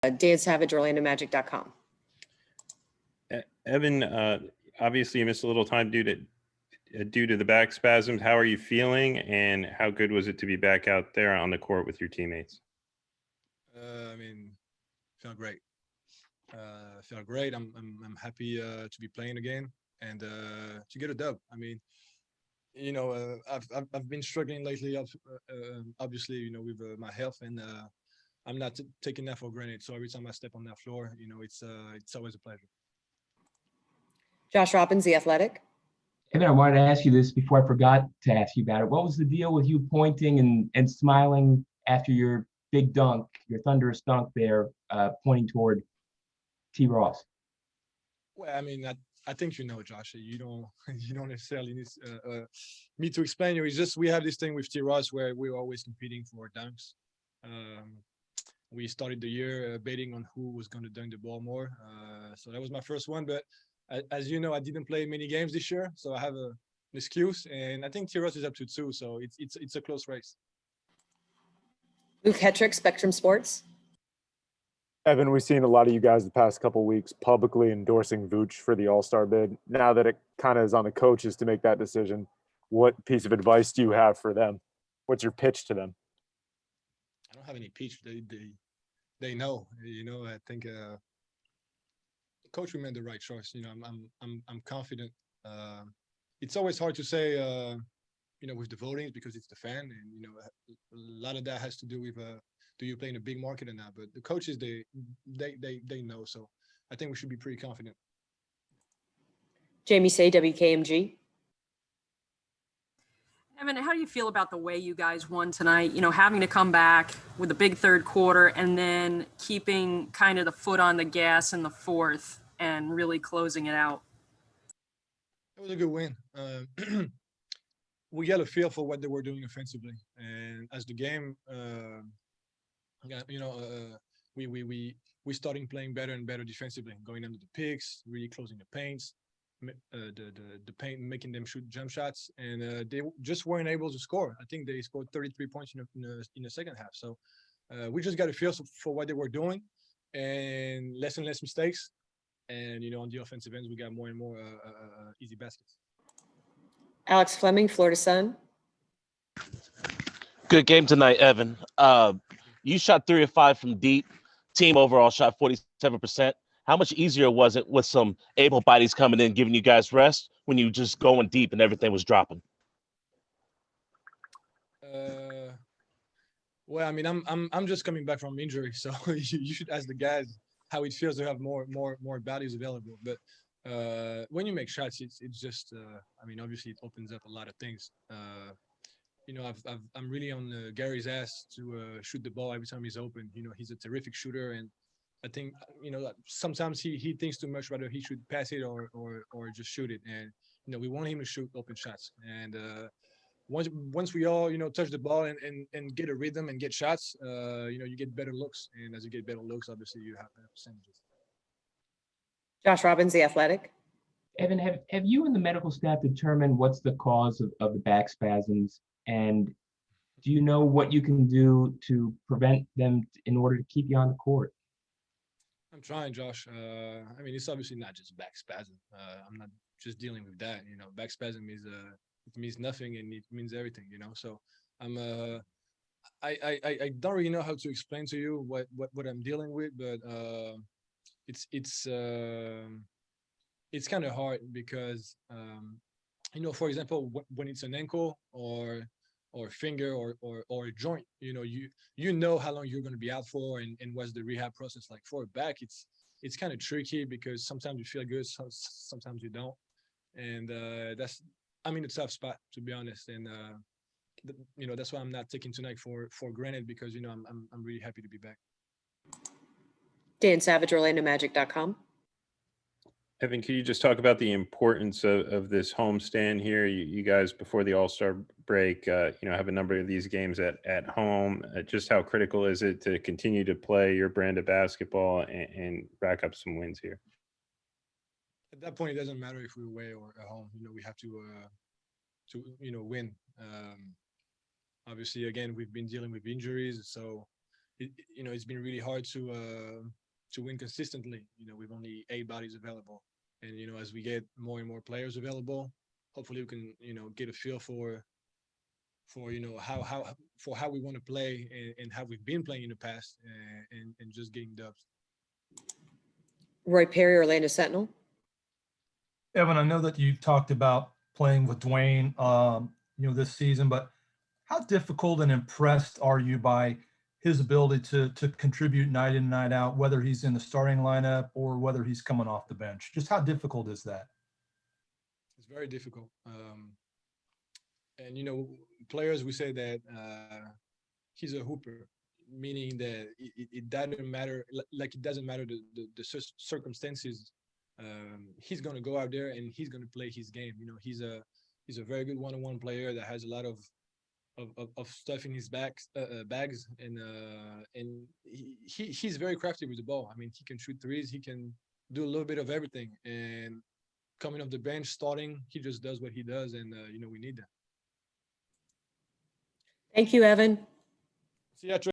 Dan Savage, OrlandoMagic.com. Evan, obviously you missed a little time due to the back spasms. How are you feeling, and how good was it to be back out there on the court with your teammates? Feeling great. Feeling great. I'm happy to be playing again and to get a dub. I've been struggling lately, obviously, with my health, and I'm not taking that for granted. So every time I step on that floor, it's always a pleasure. Josh Robbins, The Athletic. Evan, I wanted to ask you this before I forgot to ask you about it. What was the deal with you pointing and smiling after your big dunk, your thunderous dunk there, pointing toward T. Ross? Well, I think Josh. You don't necessarily need me to explain you. It's just we have this thing with T. Ross where we're always competing for dunks. We started the year betting on who was going to dunk the ball more. So that was my first one. But as you know, I didn't play many games this year, so I have an excuse. And I think T. Ross is up to 2, so it's a close race. Luke Hetrick, Spectrum Sports. Evan, we've seen a lot of you guys the past couple of weeks publicly endorsing Vooch for the All-Star bid. Now that it kind of is on the coaches to make that decision, what piece of advice do you have for them? What's your pitch to them? I don't have any pitch. They know. I think coach made the right choice. I'm confident. It's always hard to say, with the voting because it's the fan, and a lot of that has to do with do you play in a big market or not. But the coaches, they know. So I think we should be pretty confident. Jamie Say, WKMG. Evan, how do you feel about the way you guys won tonight? Having to come back with a big third quarter and then keeping kind of the foot on the gas in the fourth and really closing it out. It was a good win. We got a feel for what they were doing offensively, and as the game, we started playing better and better defensively, going under the picks, really closing the paints, the paint, making them shoot jump shots, and they just weren't able to score. I think they scored 33 points in the second half. So we just got a feel for what they were doing, and less mistakes. And on the offensive ends, we got more and more easy baskets. Alex Fleming, Florida Sun. Good game tonight, Evan. You shot 3 of 5 from deep. Team overall shot 47%. How much easier was it with some able bodies coming in, giving you guys rest when you just going deep and everything was dropping? Well, I'm just coming back from injury, so you should ask the guys how it feels to have more bodies available. But when you make shots, it's just obviously it opens up a lot of things. I'm really on Gary's ass to shoot the ball every time he's open. He's a terrific shooter, and I think sometimes he thinks too much, whether he should pass it or just shoot it. And we want him to shoot open shots. And once we all touch the ball and get a rhythm and get shots, you get better looks. And as you get better looks, obviously you have better percentages. Josh Robbins, The Athletic. Evan, have you and the medical staff determined what's the cause of the back spasms? And do you know what you can do to prevent them in order to keep you on the court? I'm trying, Josh. It's obviously not just back spasm. I'm not just dealing with that. Back spasm is it means nothing and it means everything. So I don't really know how to explain to you what I'm dealing with, but it's kind of hard because for example, when it's an ankle or finger or a joint, you know how long you're going to be out for and what's the rehab process like. For a back, it's kind of tricky because sometimes you feel good, sometimes you don't, and that's a tough spot, to be honest. And that's why I'm not taking tonight for granted, because I'm really happy to be back. Dan Savage, OrlandoMagic.com. Evan, can you just talk about the importance of this homestand here? You guys, before the All-Star break, have a number of these games at home. Just how critical is it to continue to play your brand of basketball and rack up some wins here? At that point, it doesn't matter if we're away or at home. We have to win. Obviously, again, we've been dealing with injuries, so it's been really hard to win consistently. With only 8 bodies available, and as we get more and more players available, hopefully we can get a feel for how we want to play, and how we've been playing in the past, and just getting dubs. Roy Perry, Orlando Sentinel. Evan, I know that you talked about playing with Dwayne, this season, but how difficult and impressed are you by his ability to contribute night in, night out, whether he's in the starting lineup or whether he's coming off the bench? Just how difficult is that? It's very difficult. And players, we say that he's a hooper, meaning that it doesn't matter, like it doesn't matter the circumstances. He's gonna go out there and he's gonna play his game. He's a very good one-on-one player that has a lot of stuff in his bags, and he's very crafty with the ball. I mean, he can shoot threes, he can do a little bit of everything. And coming off the bench, starting, he just does what he does, and we need that. Thank you, Evan. See ya, Trey.